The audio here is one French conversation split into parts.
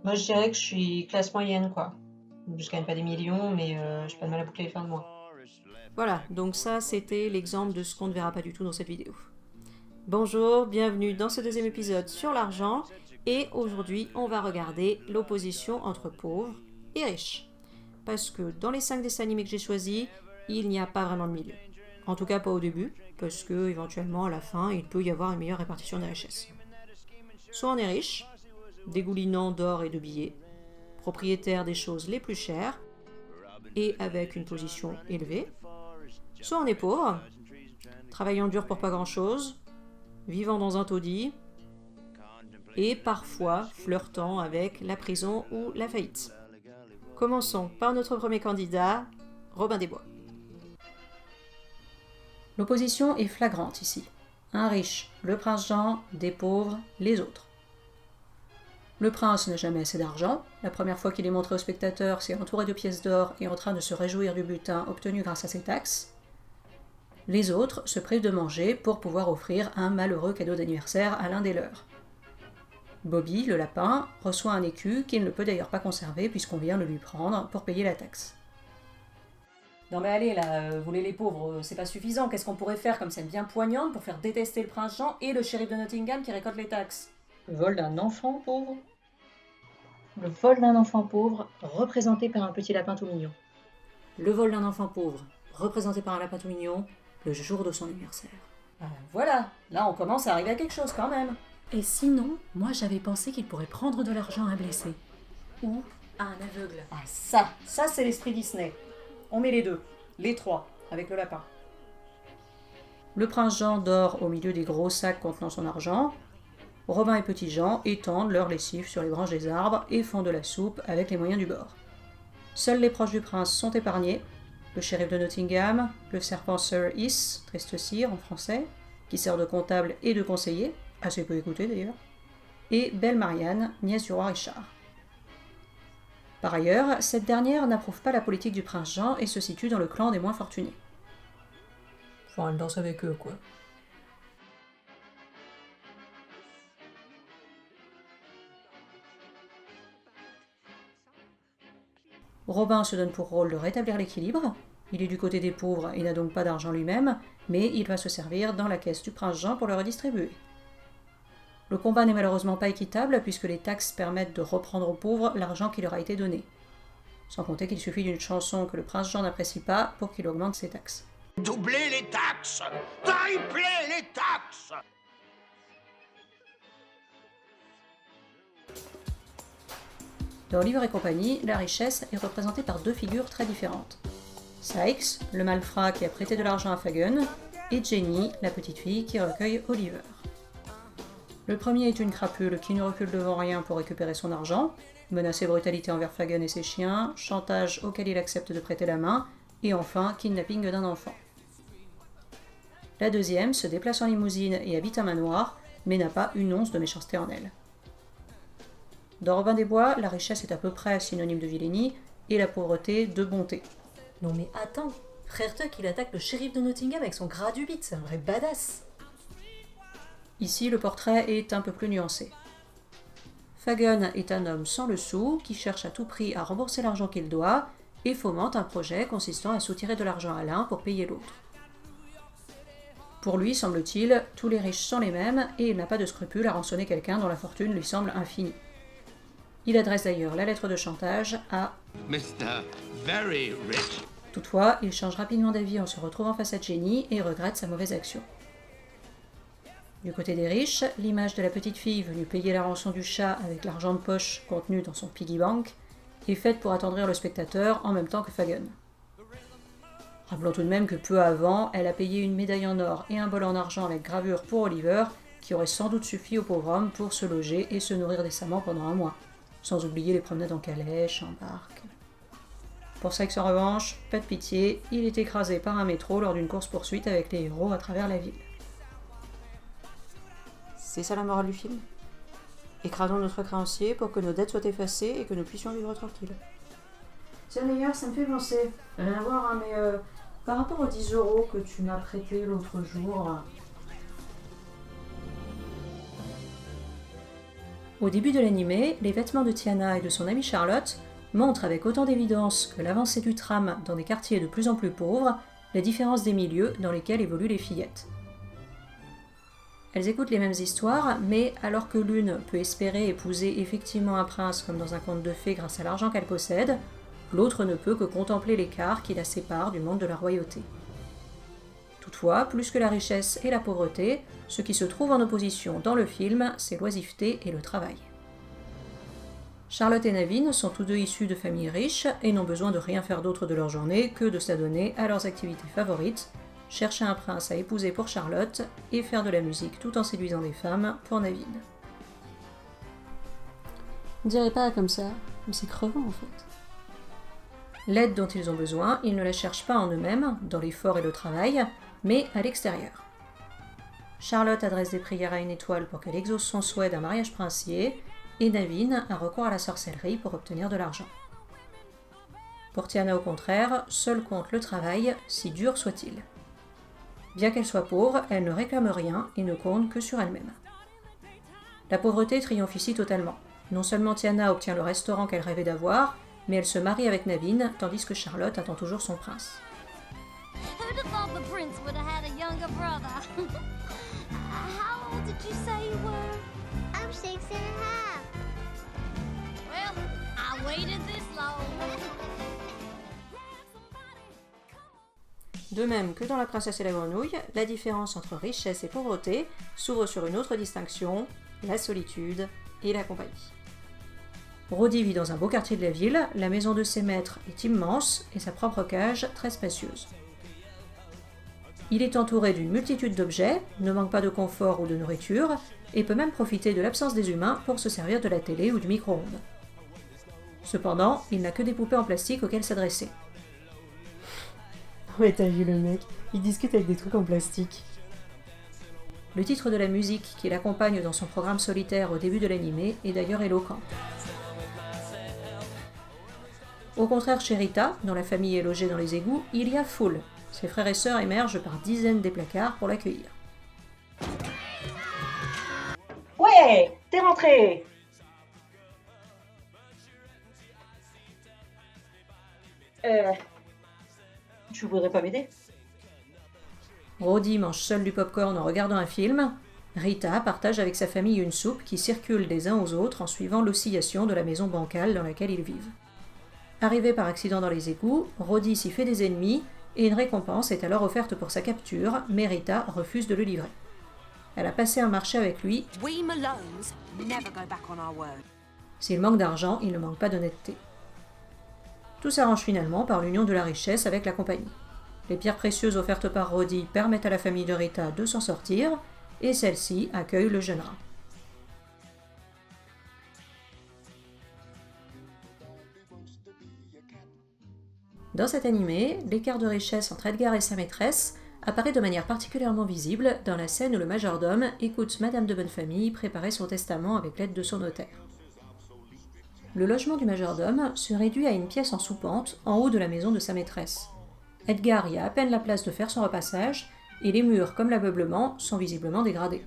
Moi, je dirais que je suis classe moyenne, quoi. Je gagne pas des millions, mais j'ai pas de mal à boucler les fins de mois. Voilà, donc ça c'était l'exemple de ce qu'on ne verra pas du tout dans cette vidéo. Bonjour, bienvenue dans ce deuxième épisode sur l'argent et aujourd'hui on va regarder l'opposition entre pauvres et riches. Parce que dans les 5 dessins animés que j'ai choisis, il n'y a pas vraiment de milieu. En tout cas pas au début, parce que éventuellement à la fin il peut y avoir une meilleure répartition des richesses. Soit on est riche, dégoulinant d'or et de billets, propriétaire des choses les plus chères et avec une position élevée, soit on est pauvre, travaillant dur pour pas grand-chose, vivant dans un taudis, et parfois flirtant avec la prison ou la faillite. Commençons par notre premier candidat, Robin des Bois. L'opposition est flagrante ici. Un riche, le prince Jean, des pauvres, les autres. Le prince n'a jamais assez d'argent. La première fois qu'il est montré au spectateur, c'est entouré de pièces d'or et en train de se réjouir du butin obtenu grâce à ses taxes. Les autres se privent de manger pour pouvoir offrir un malheureux cadeau d'anniversaire à l'un des leurs. Bobby, le lapin, reçoit un écu qu'il ne peut d'ailleurs pas conserver puisqu'on vient le lui prendre pour payer la taxe. Non mais allez là, voler les pauvres, c'est pas suffisant. Qu'est-ce qu'on pourrait faire comme scène bien poignante pour faire détester le prince Jean et le shérif de Nottingham qui récolte les taxes? Le vol d'un enfant pauvre? Le vol d'un enfant pauvre, représenté par un petit lapin tout mignon. Le vol d'un enfant pauvre, représenté par un lapin tout mignon, le jour de son anniversaire. Voilà, là on commence à arriver à quelque chose quand même. Et sinon, moi j'avais pensé qu'il pourrait prendre de l'argent à un blessé. Ou à un aveugle. Ah ça c'est l'esprit Disney. On met les deux, les trois, avec le lapin. Le prince Jean dort au milieu des gros sacs contenant son argent. Robin et Petit Jean étendent leur lessive sur les branches des arbres et font de la soupe avec les moyens du bord. Seuls les proches du prince sont épargnés. Le shérif de Nottingham, le serpent Sir Is, triste cire en français, qui sert de comptable et de conseiller, assez peu écouté d'ailleurs, et Belle Marianne, nièce du roi Richard. Par ailleurs, cette dernière n'approuve pas la politique du prince Jean et se situe dans le clan des moins fortunés. Enfin, elle danse avec eux, quoi. Robin se donne pour rôle de rétablir l'équilibre. Il est du côté des pauvres et n'a donc pas d'argent lui-même, mais il va se servir dans la caisse du prince Jean pour le redistribuer. Le combat n'est malheureusement pas équitable puisque les taxes permettent de reprendre aux pauvres l'argent qui leur a été donné. Sans compter qu'il suffit d'une chanson que le prince Jean n'apprécie pas pour qu'il augmente ses taxes. Doubler les taxes, tripler les taxes. Dans Oliver et compagnie, la richesse est représentée par deux figures très différentes. Sykes, le malfrat qui a prêté de l'argent à Fagin, et Jenny, la petite fille qui recueille Oliver. Le premier est une crapule qui ne recule devant rien pour récupérer son argent, menace et brutalité envers Fagin et ses chiens, chantage auquel il accepte de prêter la main, et enfin kidnapping d'un enfant. La deuxième se déplace en limousine et habite un manoir, mais n'a pas une once de méchanceté en elle. Dans Robin des Bois, la richesse est à peu près synonyme de vilainie, et la pauvreté de bonté. Non mais attends, Frère Tuck il attaque le shérif de Nottingham avec son gras du bite, c'est un vrai badass. Ici, le portrait est un peu plus nuancé. Fagin est un homme sans le sou qui cherche à tout prix à rembourser l'argent qu'il doit et fomente un projet consistant à soutirer de l'argent à l'un pour payer l'autre. Pour lui, semble-t-il, tous les riches sont les mêmes et il n'a pas de scrupule à rançonner quelqu'un dont la fortune lui semble infinie. Il adresse d'ailleurs la lettre de chantage à Mr. Very Rich. Toutefois, il change rapidement d'avis en se retrouvant face à Jenny et regrette sa mauvaise action. Du côté des riches, l'image de la petite fille venue payer la rançon du chat avec l'argent de poche contenu dans son piggy bank est faite pour attendrir le spectateur en même temps que Fagin. Rappelons tout de même que peu avant, elle a payé une médaille en or et un bol en argent avec gravure pour Oliver, qui aurait sans doute suffi au pauvre homme pour se loger et se nourrir décemment pendant un mois, sans oublier les promenades en calèche, en barque. Pour Sykes en revanche, pas de pitié, il est écrasé par un métro lors d'une course-poursuite avec les héros à travers la ville. C'est ça la morale du film? Écrasons notre créancier pour que nos dettes soient effacées et que nous puissions vivre tranquilles. Tiens d'ailleurs, ça me fait penser, rien à voir, hein, mais par rapport aux 10 euros que tu m'as prêté l'autre jour, Au début de l'animé, les vêtements de Tiana et de son amie Charlotte montrent avec autant d'évidence que l'avancée du tram dans des quartiers de plus en plus pauvres, la différence des milieux dans lesquels évoluent les fillettes. Elles écoutent les mêmes histoires, mais alors que l'une peut espérer épouser effectivement un prince comme dans un conte de fées grâce à l'argent qu'elle possède, l'autre ne peut que contempler l'écart qui la sépare du monde de la royauté. Toutefois, plus que la richesse et la pauvreté, ce qui se trouve en opposition dans le film, c'est l'oisiveté et le travail. Charlotte et Naveen sont tous deux issus de familles riches et n'ont besoin de rien faire d'autre de leur journée que de s'adonner à leurs activités favorites, chercher un prince à épouser pour Charlotte et faire de la musique tout en séduisant des femmes pour Naveen. On dirait pas comme ça, mais c'est crevant en fait. L'aide dont ils ont besoin, ils ne la cherchent pas en eux-mêmes, dans l'effort et le travail, mais à l'extérieur. Charlotte adresse des prières à une étoile pour qu'elle exauce son souhait d'un mariage princier, et Naveen a recours à la sorcellerie pour obtenir de l'argent. Pour Tiana au contraire, seul compte le travail, si dur soit-il. Bien qu'elle soit pauvre, elle ne réclame rien et ne compte que sur elle-même. La pauvreté triomphe ici totalement. Non seulement Tiana obtient le restaurant qu'elle rêvait d'avoir, mais elle se marie avec Naveen, tandis que Charlotte attend toujours son prince. Who'd have thought the prince would have had a younger brother? How old did you say you were? I'm 6 and a half. Well, I waited this long. De même que dans La princesse et la grenouille, la différence entre richesse et pauvreté s'ouvre sur une autre distinction, la solitude et la compagnie. Roddy vit dans un beau quartier de la ville, la maison de ses maîtres est immense et sa propre cage très spacieuse. Il est entouré d'une multitude d'objets, ne manque pas de confort ou de nourriture, et peut même profiter de l'absence des humains pour se servir de la télé ou du micro-ondes. Cependant, il n'a que des poupées en plastique auxquelles s'adresser. Ouais, t'as vu le mec, il discute avec des trucs en plastique. Le titre de la musique qui l'accompagne dans son programme solitaire au début de l'animé est d'ailleurs éloquent. Au contraire chez Rita, dont la famille est logée dans les égouts, il y a foule. Ses frères et sœurs émergent par dizaines des placards pour l'accueillir. Ouais, t'es rentré. Tu voudrais pas m'aider? Roddy mange seul du popcorn en regardant un film. Rita partage avec sa famille une soupe qui circule des uns aux autres en suivant l'oscillation de la maison bancale dans laquelle ils vivent. Arrivé par accident dans les égouts, Roddy s'y fait des ennemis et une récompense est alors offerte pour sa capture, mais Rita refuse de le livrer. Elle a passé un marché avec lui. We Malones never go back on our word. S'il manque d'argent, il ne manque pas d'honnêteté. Tout s'arrange finalement par l'union de la richesse avec la compagnie. Les pierres précieuses offertes par Roddy permettent à la famille de Rita de s'en sortir, et celle-ci accueille le jeune rat. Dans cet animé, l'écart de richesse entre Edgar et sa maîtresse apparaît de manière particulièrement visible dans la scène où le majordome écoute Madame de Bonnefamille préparer son testament avec l'aide de son notaire. Le logement du majordome se réduit à une pièce en soupente en haut de la maison de sa maîtresse. Edgar y a à peine la place de faire son repassage, et les murs comme l'ameublement sont visiblement dégradés.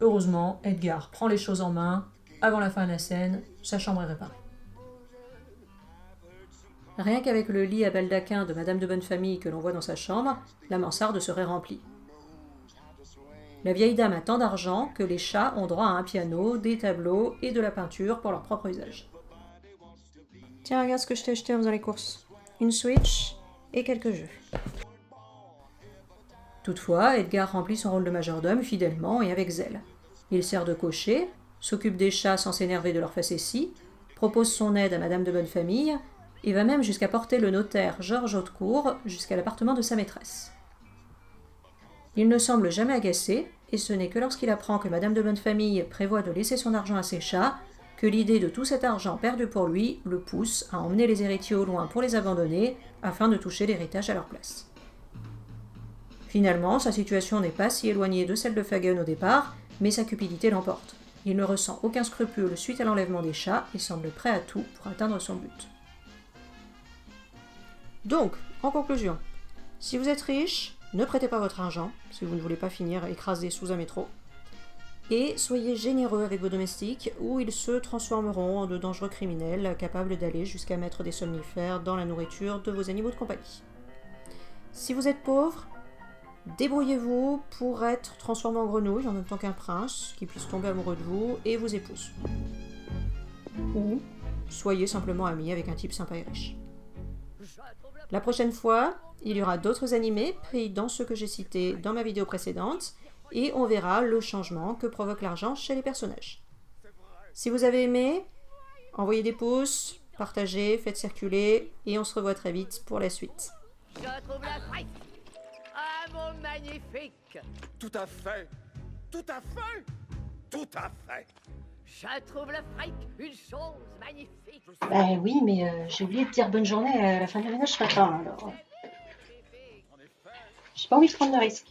Heureusement, Edgar prend les choses en main. Avant la fin de la scène, sa chambre est réparée. Rien qu'avec le lit à baldaquin de Madame de Bonnefamille que l'on voit dans sa chambre, la mansarde serait remplie. La vieille dame a tant d'argent que les chats ont droit à un piano, des tableaux et de la peinture pour leur propre usage. Tiens, regarde ce que je t'ai acheté en faisant les courses. Une Switch et quelques jeux. Toutefois, Edgar remplit son rôle de majordome fidèlement et avec zèle. Il sert de cocher, s'occupe des chats sans s'énerver de leur facétie, propose son aide à Madame de Bonnefamille et va même jusqu'à porter le notaire Georges Hautecourt jusqu'à l'appartement de sa maîtresse. Il ne semble jamais agacé, et ce n'est que lorsqu'il apprend que Madame de Bonnefamille prévoit de laisser son argent à ses chats que l'idée de tout cet argent perdu pour lui le pousse à emmener les héritiers au loin pour les abandonner afin de toucher l'héritage à leur place. Finalement, sa situation n'est pas si éloignée de celle de Fagin au départ, mais sa cupidité l'emporte. Il ne ressent aucun scrupule suite à l'enlèvement des chats et semble prêt à tout pour atteindre son but. Donc, en conclusion, si vous êtes riche, ne prêtez pas votre argent, si vous ne voulez pas finir écrasé sous un métro. Et soyez généreux avec vos domestiques ou ils se transformeront en de dangereux criminels capables d'aller jusqu'à mettre des somnifères dans la nourriture de vos animaux de compagnie. Si vous êtes pauvre, débrouillez-vous pour être transformé en grenouille en même temps qu'un prince qui puisse tomber amoureux de vous et vous épouse. Ou soyez simplement amis avec un type sympa et riche. La prochaine fois, il y aura d'autres animés pris dans ceux que j'ai cités dans ma vidéo précédente et on verra le changement que provoque l'argent chez les personnages. Si vous avez aimé, envoyez des pouces, partagez, faites circuler et on se revoit très vite pour la suite. Je trouve la fric un mot magnifique. Tout à fait. Tout à fait. Tout à fait. Je trouve le fric une chose magnifique. Bah oui, mais j'ai oublié de dire bonne journée à la fin de la ménage ce matin, alors... J'ai pas envie de prendre de risque.